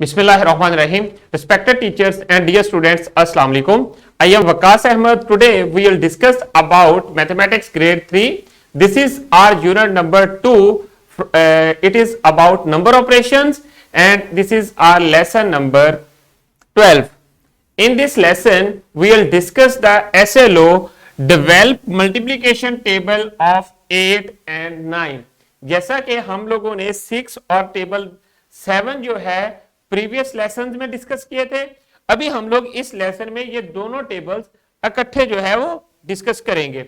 Bismillahirrahmanirrahim. Respected teachers and dear students, Assalamu alaikum. I am Waqas Ahmed. Today we will discuss about mathematics grade 3. This is our unit number 2. It is about number operations and this is our lesson number 12. In this lesson we will discuss the SLO, develop multiplication table of 8 and 9. जैसा कि हम लोगों ने 6 और table 7 जो है previous lesson में discuss किए थे, अभी हम लोग इस लेसन में ये दोनों टेबल्स इकट्ठे जो है वो डिस्कस करेंगे।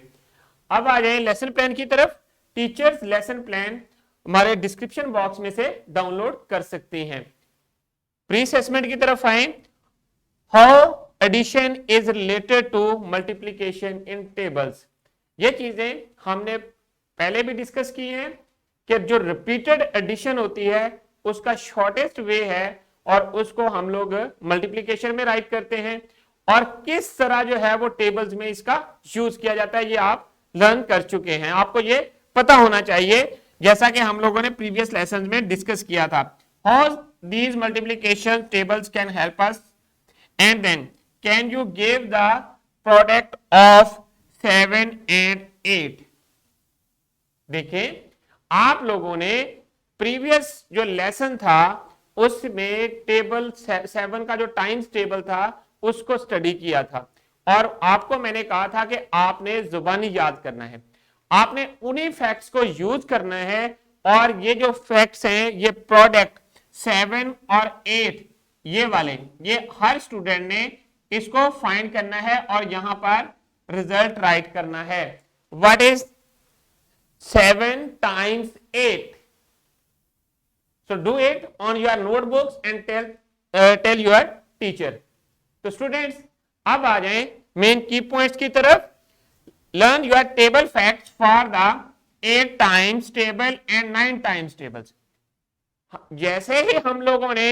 अब आ जाए लेसन प्लान की तरफ। टीचर्स लेसन प्लान हमारे डिस्क्रिप्शन बॉक्स में से डाउनलोड कर सकते हैं। प्री असेसमेंट की तरफ आए। How addition is related to multiplication in tables. ये चीजें हमने पहले भी डिस्कस की हैं कि जो रिपीटेड एडिशन होती है उसका शॉर्टेस्ट वे है और उसको हम लोग मल्टीप्लिकेशन में राइट करते हैं और किस तरह जो है वो टेबल्स में इसका यूज किया जाता है ये आप लर्न कर चुके हैं। आपको ये पता होना चाहिए जैसा कि हम लोगों ने प्रीवियस लेसन में डिस्कस किया था। How these multiplication tables can help us and then can you give the product of 7 and 8। देखिए आप लोगों ने प्रीवियस जो लेसन था उसमें टेबल 7 का जो टाइम्स टेबल था उसको स्टडी किया था और आपको मैंने कहा था कि आपने जुबानी याद करना है, आपने उन्हीं फैक्ट्स को यूज करना है और ये जो फैक्ट्स हैं ये प्रोडक्ट 7 और 8 ये वाले ये हर स्टूडेंट ने इसको फाइंड करना है और यहां पर रिजल्ट राइट करना है। What is 7 times 8? So do it on your notebooks and tell your teacher. तो स्टूडेंट्स अब आ जाएं मेन की पॉइंट्स की तरफ। Learn your table facts for the 8 times table and 9 times tables. जैसे ही हम लोगों ने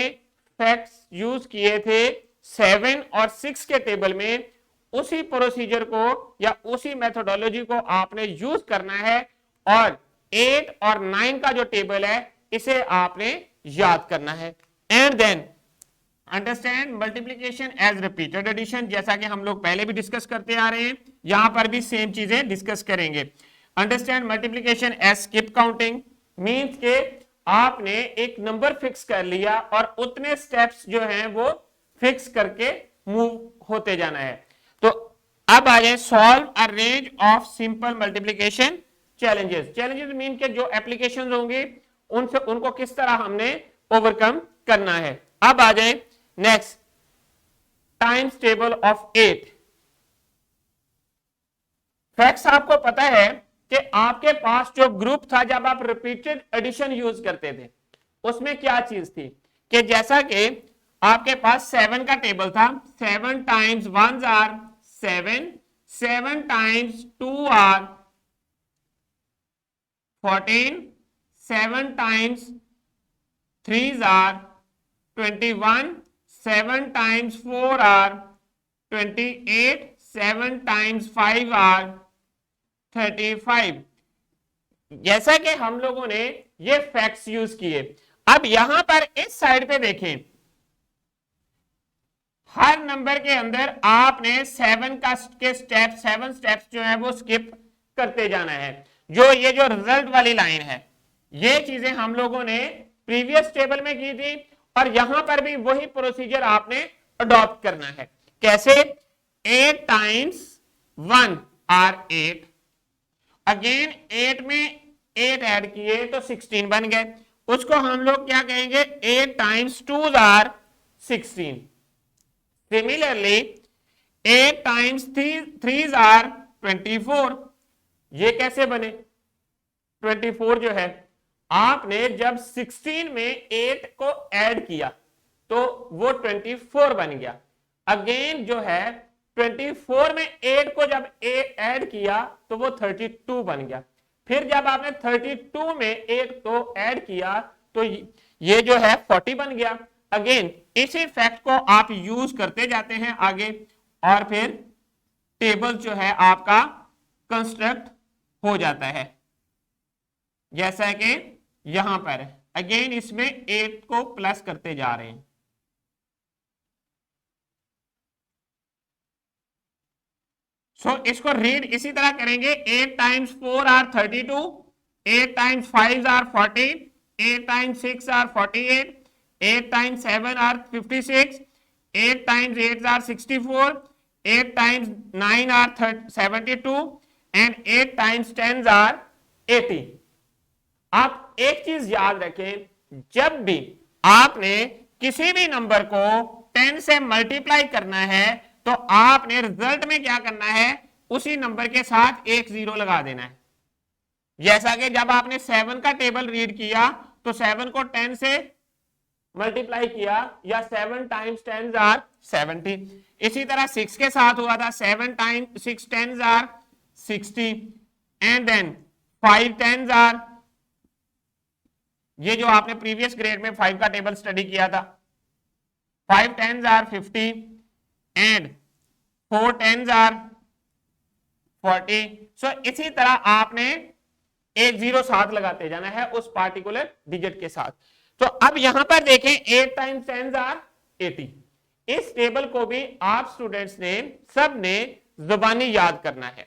फैक्ट्स यूज किए थे 7 और 6 के टेबल में, उसी प्रोसीजर को या उसी मेथोडोलॉजी को आपने यूज करना है और 8 और 9 का जो टेबल है इसे आपने याद करना है। And then understand multiplication as repeated addition, जैसा कि हम लोग पहले भी डिस्कस करते आ रहे हैं, यहां पर भी सेम चीजें डिस्कस करेंगे। Understand multiplication as skip counting means के आपने एक नंबर फिक्स कर लिया और उतने स्टेप्स जो हैं वो फिक्स करके मूव होते जाना है। तो अब आ जाए solve a range of simple multiplication challenges. Challenges mean के जो एप्लीकेशंस होंगे उनसे उनको किस तरह हमने ओवरकम करना है। अब आ जाए next times table of 8। Facts आपको पता है कि आपके पास जो ग्रुप था जब आप रिपीटेड एडिशन यूज करते थे उसमें क्या चीज थी कि जैसा कि आपके पास 7 का टेबल था, 7 times 1 are 7, 7 times 2 are 14, 7 times 3 are 21, 7 times 4 are 28, 7 times 5 are 35। जैसा कि हम लोगों ने ये फैक्ट्स यूज किए। अब यहां पर इस साइड पे देखें, हर नंबर के अंदर आपने 7 के स्टेप्स 7 स्टेप्स जो है वो स्किप करते जाना है। जो ये जो रिजल्ट वाली लाइन है ये चीजें हम लोगों ने प्रीवियस टेबल में की थी और यहां पर भी वही प्रोसीजर आपने अडॉप्ट करना है। कैसे? 8 times 1 आर 8, अगेन 8 में 8 ऐड किए तो 16 बन गए, उसको हम लोग क्या कहेंगे 8 times 2 are 16। Similarly 8 times 3 are 24। ये कैसे बने? 24 जो है आपने जब 16 में 8 को ऐड किया तो वो 24 बन गया। अगेन जो है 24 में 8 को जब ऐड किया तो वो 32 बन गया। फिर जब आपने 32 में 8 को ऐड किया तो ये जो है 40 बन गया। अगेन इसी फैक्ट को आप यूज करते जाते हैं आगे और फिर टेबल जो है आपका कंस्ट्रक्ट हो जाता है। जैसा कि यहां पर अगेन इसमें 8 को प्लस करते जा रहे हैं सो इसको रीड इसी तरह करेंगे, 8 times 4 are 32, 8 times 5 are 40, 8 times 6 are 48, 8 times 7 are 56, 8 times 8 are 64, 8 times 9 are 72 and 8 times 10 are 80। आप एक चीज याद रखें, जब भी आपने किसी भी नंबर को 10 से मल्टीप्लाई करना है तो आपने रिजल्ट में क्या करना है, उसी नंबर के साथ एक जीरो लगा देना है। जैसा कि जब आपने 7 का टेबल रीड किया तो 7 को 10 से मल्टीप्लाई किया, या 7 टाइम्स 10 आर 70। इसी तरह 6 के साथ हुआ था, 7 times 6 10 are 60 and then 5 10 are, ये जो आपने प्रीवियस ग्रेड में 5 का टेबल स्टडी किया था, 5 10 आर 50 एंड 4 10 आर 40। सो इसी तरह आपने एक जीरो साथ लगाते जाना है उस पार्टिकुलर डिजिट के साथ। तो अब यहां पर देखें 8 टाइम्स 10 आर 80। इस टेबल को भी आप स्टूडेंट्स ने सब ने जुबानी याद करना है,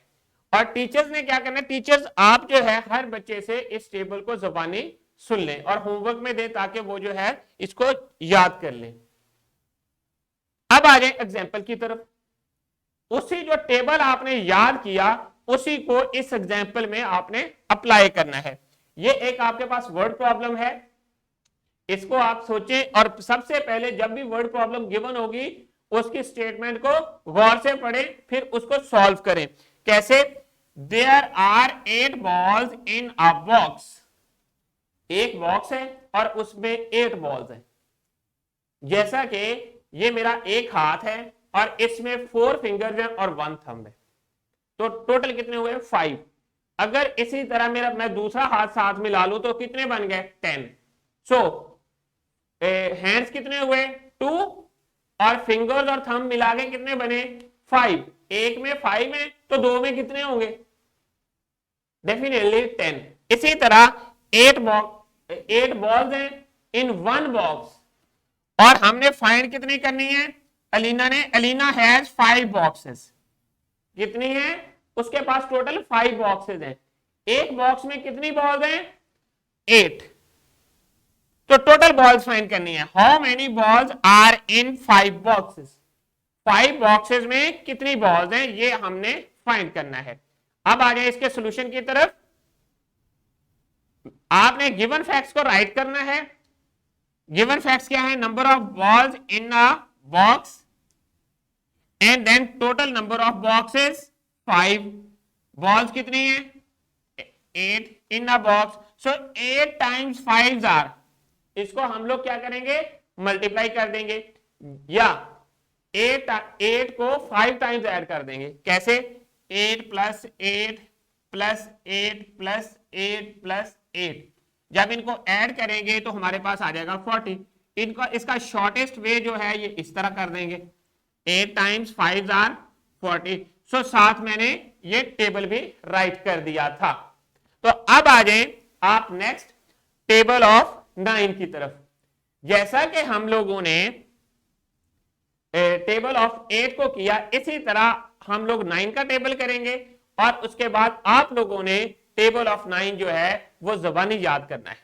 और टीचर्स ने क्या करना है, टीचर्स आप जो है हर बच्चे से इस टेबल को जुबानी सुन लें और होमवर्क में दे ताकि वो जो है इसको याद कर लें। अब आ जाए एग्जाम्पल की तरफ। उसी जो टेबल आपने याद किया उसी को इस एग्जाम्पल में आपने अप्लाई करना है। ये एक आपके पास वर्ड प्रॉब्लम है, इसको आप सोचें और सबसे पहले जब भी वर्ड प्रॉब्लम गिवन होगी उसकी स्टेटमेंट को गौर से पढ़ें, फिर उसको सॉल्व करें। कैसे? There are 8 balls in a box. एक बॉक्स है और उसमें 8 बॉल्स हैं। जैसा कि ये मेरा एक हाथ है और इसमें 4 फिंगर्स हैं और 1 थंब है, तो टोटल कितने हुए? 5। अगर इसी तरह मेरा मैं दूसरा हाथ साथ मिला लूं तो कितने बन गए? 10। सो हैंड्स कितने हुए? 2 और फिंगर्स और थंब मिला के कितने बने? 5। एक में 5 है तो दो में कितने होंगे? डेफिनेटली 10। इसी तरह 8 बॉल्स हैं इन 1 बॉक्स, और हमने फाइंड कितनी करनी है? Alina has 5 boxes. कितनी है? उसके पास टोटल 5 बॉक्सेस हैं। एक बॉक्स में कितनी बॉल्स हैं? 8। तो टोटल बॉल्स फाइंड करनी है। How many balls are in 5 boxes? 5 boxes में कितनी बॉल्स हैं ये हमने फाइंड करना है। अब आ जाए इसके सॉल्यूशन की तरफ। आपने गिवन फैक्ट्स को राइट करना है। गिवन फैक्ट्स क्या है? Number of balls in a box and then total number of boxes 5। Balls कितनी है? 8 in a box. So 8 times 5 are, इसको हम लोग क्या करेंगे? मल्टीप्लाई कर देंगे, या 8 को 5 टाइम्स ऐड कर देंगे। कैसे? 8 प्लस 8 प्लस 8 प्लस 8 प्लस 8। जब इनको ऐड करेंगे तो हमारे पास आ जाएगा 40। इनका इसका शॉर्टेस्ट वे जो है ये इस तरह कर देंगे, 8 टाइम्स 5 आर 40। सो साथ मैंने ये टेबल भी राइट कर दिया था। तो अब आ जाए आप नेक्स्ट टेबल ऑफ 9 की तरफ। जैसा कि हम लोगों ने टेबल ऑफ 8 को किया, इसी तरह हम लोग 9 का टेबल करेंगे, और उसके बाद आप लोगों ने टेबल ऑफ 9 जो है वो ज़बानी याद करना है,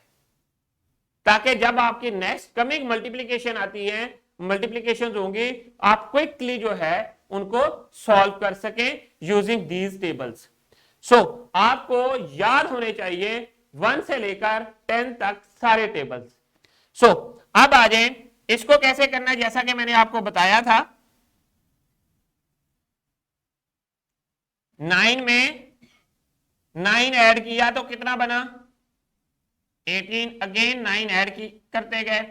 ताकि जब आपकी नेक्स्ट कमिंग मल्टीप्लीकेशन आती है, मल्टीप्लीकेशन होंगी, आप क्विकली जो है उनको सॉल्व कर सकें यूजिंग दीज टेबल्स। सो आपको याद होने चाहिए 1 से लेकर 10 तक सारे टेबल्स। सो अब आ जाए इसको कैसे करना है। जैसा कि मैंने आपको बताया था, 9 में 9 ऐड किया तो कितना बना? 18। अगेन 9 ऐड करते गए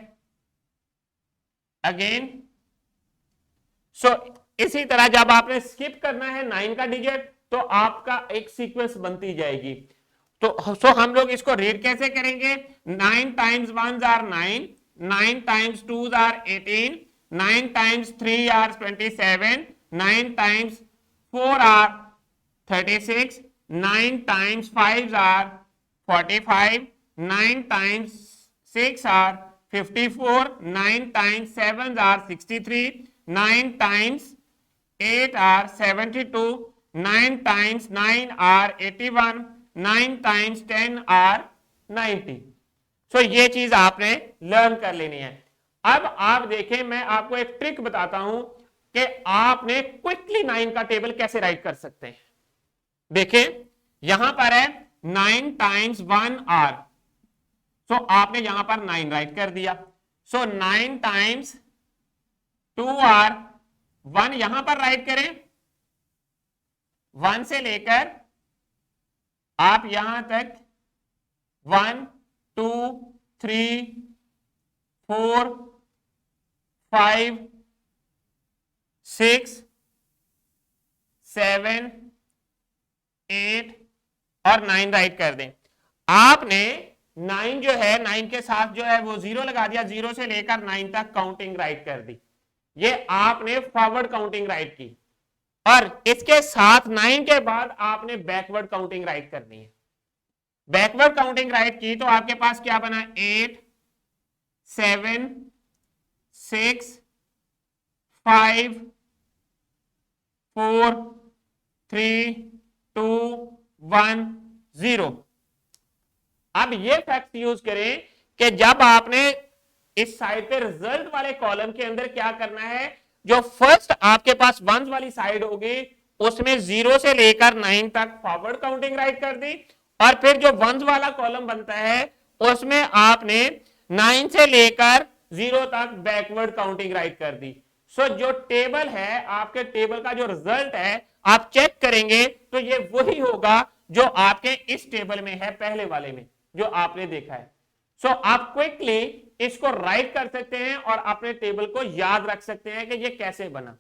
अगेन। सो इसी तरह जब आपने स्किप करना है 9 का डिजिट तो आपका एक सीक्वेंस बनती जाएगी। तो सो हम लोग इसको रीड कैसे करेंगे? 9 times 1 are 9, 9 times 2 are 18, 9 times 3 are 27, 9 times 4 are 36, 9 times 5 are 45, 9 times 6 are 54, 9 times 7 are 63, 9 times 8 are 72, 9 times 9 are 81, 9 times 10 are 90। So ये चीज आपने लर्न कर लेनी है। अब आप देखें, मैं आपको एक ट्रिक बताता हूं कि आपने क्विकली 9 का टेबल कैसे राइट कर सकते हैं। देखें, यहां पर है 9 टाइम्स 1 आर, सो आपने यहां पर 9 राइट कर दिया। सो 9 टाइम्स 2 आर, 1 यहां पर राइट करें, 1 से लेकर आप यहां तक 1 2 3 4 5 6 7 8 और 9 राइट कर दें। आपने 9 जो है, 9 के साथ जो है वो 0 लगा दिया, 0 से लेकर 9 तक काउंटिंग राइट कर दी। ये आपने फॉरवर्ड काउंटिंग राइट की, और इसके साथ 9 के बाद आपने बैकवर्ड काउंटिंग राइट करनी है। बैकवर्ड काउंटिंग राइट की तो आपके पास क्या बना, 8 7 6 5 4 3 2 1 0। अब ये फैक्ट यूज करें कि जब आपने इस साइड पे रिजल्ट वाले कॉलम के अंदर क्या करना है, जो फर्स्ट आपके पास वंस वाली साइड होगी उसमें 0 से लेकर 9 तक फॉरवर्ड काउंटिंग राइट कर दी, और फिर जो वंस वाला कॉलम बनता है उसमें आपने 9 से लेकर 0 तक बैकवर्ड काउंटिंग राइट कर दी। सो जो टेबल है, आपके टेबल का जो रिजल्ट है आप चेक करेंगे तो ये वही होगा जो आपके इस टेबल में है, पहले वाले में जो आपने देखा है। सो आप क्विकली इसको राइट कर सकते हैं और अपने टेबल को याद रख सकते हैं कि ये कैसे बना।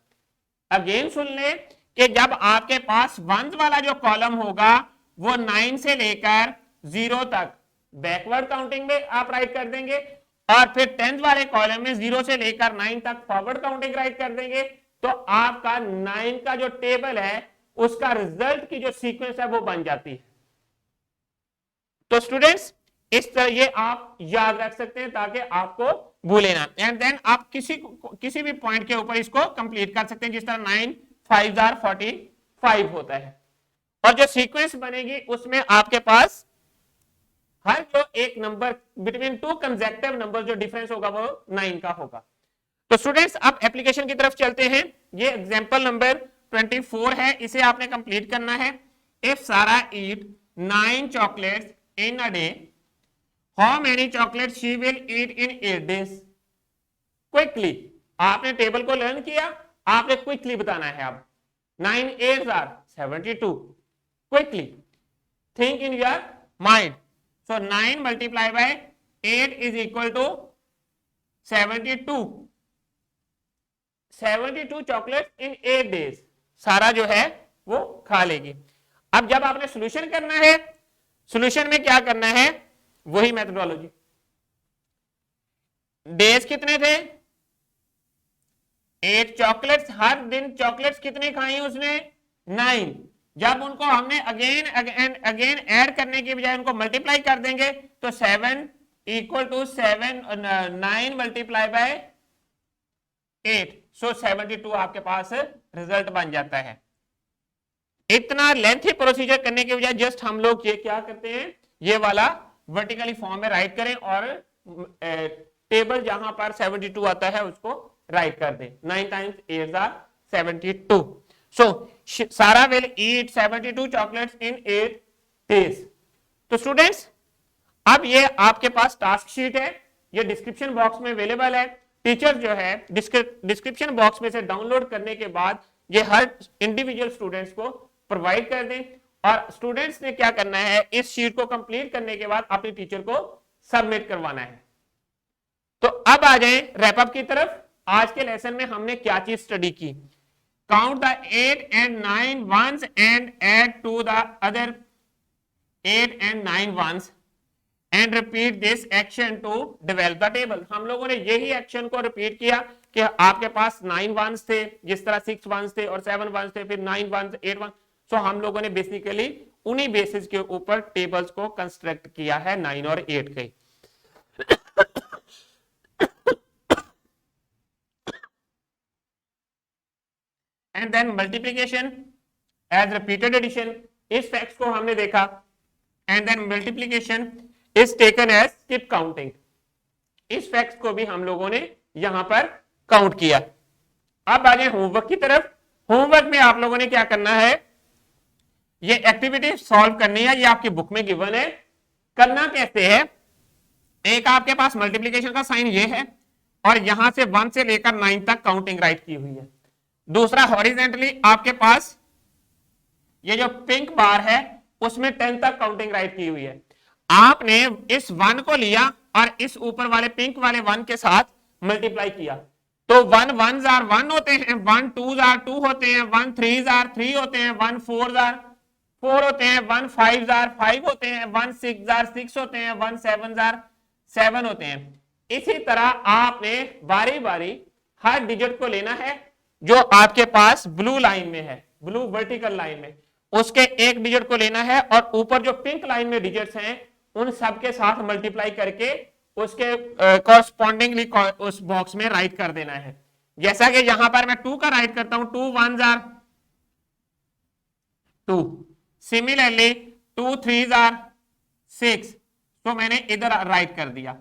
अगेन सुन ले कि जब आपके पास वंस वाला जो कॉलम होगा वो 9 से लेकर 0 तक बैकवर्ड काउंटिंग में आप राइट कर देंगे, और फिर 10th वाले कॉलम में 0 से लेकर 9 तक फॉरवर्ड काउंटिंग राइट कर देंगे, तो आपका 9 का जो टेबल है उसका रिजल्ट की जो सीक्वेंस है वो बन जाती है। तो स्टूडेंट्स, इस तरह ये आप याद रख सकते हैं ताकि आपको भूले ना, एंड देन आप किसी भी पॉइंट के ऊपर इसको कंप्लीट कर सकते हैं, जिस तरह 9 5 45 होता है, और जो सीक्वेंस बनेगी उसमें आपके पास हर जो एक number between two consecutive number जो डिफरेंस होगा वो 9 का होगा। तो स्टूडेंट्स, अब एप्लीकेशन की तरफ चलते हैं। ये एग्जांपल नंबर 24 है, इसे आपने कंप्लीट करना है। इफ सारा ईट 9 chocolates in a day, how many chocolates she will eat in 8 days? Quickly आपने टेबल को लर्न किया, आपने क्विकली बताना है। अब 9 8s are 72, quickly think in your mind. So 9 multiply by 8 is equal to 72। 72 chocolate in 8 days सारा जो है वो खा लेगी। अब जब आपने सॉल्यूशन करना है, सॉल्यूशन में क्या करना है, वही मेथोडोलॉजी। डेज कितने थे, 8 चॉकलेट्स, हर दिन चॉकलेट्स कितने खाई उसने, 9। जब उनको हमने अगेन ऐड करने के बजाय उनको मल्टीप्लाई कर देंगे तो 7 इक्वल टू 9 मल्टीप्लाई बाय 8, सो 72 आपके पास रिजल्ट बन जाता है। इतना लेंथी प्रोसीजर करने के बजाय जस्ट हम लोग ये क्या करते हैं, ये वाला वर्टिकली फॉर्म में राइट करें और टेबल जहां पर 72 आता है उसको राइट कर दें। 9 टाइम्स 8 आर 72। सो सारा will eat 72 chocolates in 8 days। तो स्टूडेंट्स, अब ये आपके पास टास्क शीट है, ये डिस्क्रिप्शन बॉक्स में अवेलेबल है। टीचर जो है डिस्क्रिप्शन बॉक्स में से डाउनलोड करने के बाद ये हर इंडिविजुअल स्टूडेंट्स को प्रोवाइड कर दें, और स्टूडेंट्स ने क्या करना है, इस शीट को कंप्लीट करने के बाद अपने टीचर को सबमिट करवाना है। तो अब आ जाएं रैप अप की तरफ। आज के लेसन में हमने क्या चीज स्टडी की, count the 8 and 9 ones and add to the other 8 and 9 ones and repeat this action to develop the table। हम लोगों ने यही एक्शन को रिपीट किया कि आपके पास 9 वंस थे, जिस तरह 6 वंस थे और 7 वंस थे, फिर 9 वंस 8 वंस। सो हम लोगों ने बेसिकली उन्हीं बेसिस के ऊपर टेबल्स को कंस्ट्रक्ट किया है 9 और 8 के। And then multiplication, as repeated addition, इस फैक्ट को हमने देखा, and then multiplication is taken as skip counting, इस फैक्ट को भी हम लोगों ने यहां पर काउंट किया। अब आ जाए होमवर्क की तरफ। होमवर्क में आप लोगों ने क्या करना है, ये एक्टिविटी सॉल्व करनी है, ये आपकी बुक में गिवन है। करना कैसे है, एक आपके पास मल्टीप्लीकेशन का साइन ये है और यहां से 1 से लेकर 9 तक काउंटिंग राइट की हुई है। दूसरा हॉरिजेंटली आपके पास ये जो पिंक बार है उसमें 10 तक काउंटिंग राइट की हुई है। आपने इस 1 को लिया और इस ऊपर वाले पिंक वाले 1 के साथ मल्टीप्लाई किया, तो 1 1 जार 1 होते हैं, 1 2 जार 2 होते हैं, 1 3 जार 3 होते हैं, 1 4 जार 4 होते हैं, 1 5 जार 5 होते हैं, 1 6 जार 6 होते हैं, 1 7 जार 7 होते हैं। इसी तरह आपने बारी बारी हर डिजिट को लेना है जो आपके पास ब्लू लाइन में है, ब्लू वर्टिकल लाइन में, उसके एक डिजिट को लेना है और ऊपर जो पिंक लाइन में डिजिट्स हैं उन सब के साथ मल्टीप्लाई करके उसके कॉरस्पॉन्डिंगली उस बॉक्स में राइट कर देना है। जैसा कि यहां पर मैं 2 का राइट करता हूं, 2 1 जार 2, सिमिलरली 2 3 जार 6, तो मैंने इधर राइट कर दिया।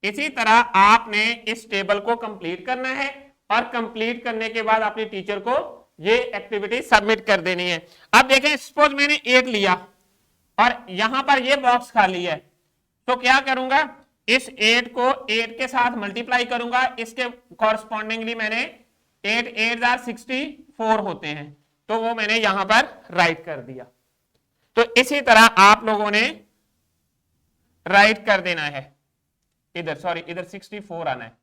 इसी तरह आपने इस टेबल को कंप्लीट करना है और कंप्लीट करने के बाद अपने टीचर को ये एक्टिविटी सबमिट कर देनी है। अब देखें, सपोज मैंने 8 लिया और यहां पर ये बॉक्स खाली है, तो क्या करूंगा, इस 8 को 8 के साथ मल्टीप्लाई करूंगा, इसके कॉरस्पॉन्डिंगली मैंने 8 8 जार 64 होते हैं, तो वो मैंने यहां पर राइट कर दिया। तो इसी तरह आप लोगों ने राइट कर देना है, इधर सॉरी इधर 64 आना है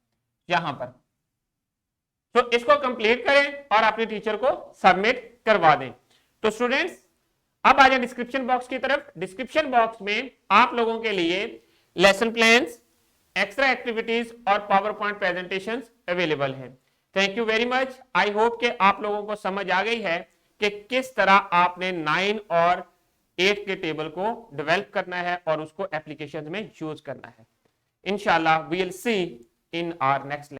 यहां पर। तो इसको कंप्लीट करें और अपने टीचर को सबमिट करवा दें। तो स्टूडेंट्स अब आ जाए डिस्क्रिप्शन बॉक्स की तरफ। डिस्क्रिप्शन बॉक्स में आप लोगों के लिए लेसन प्लान्स, एक्स्ट्रा एक्टिविटीज और पावर पॉइंट प्रेजेंटेशन अवेलेबल है। Thank you very much. I hope कि आप लोगों को समझ आ गई है कि किस तरह आपने 9 और 8 के टेबल को डेवलप करना है और उसको एप्लीकेशन में यूज करना है। इंशाल्लाह we will see in our next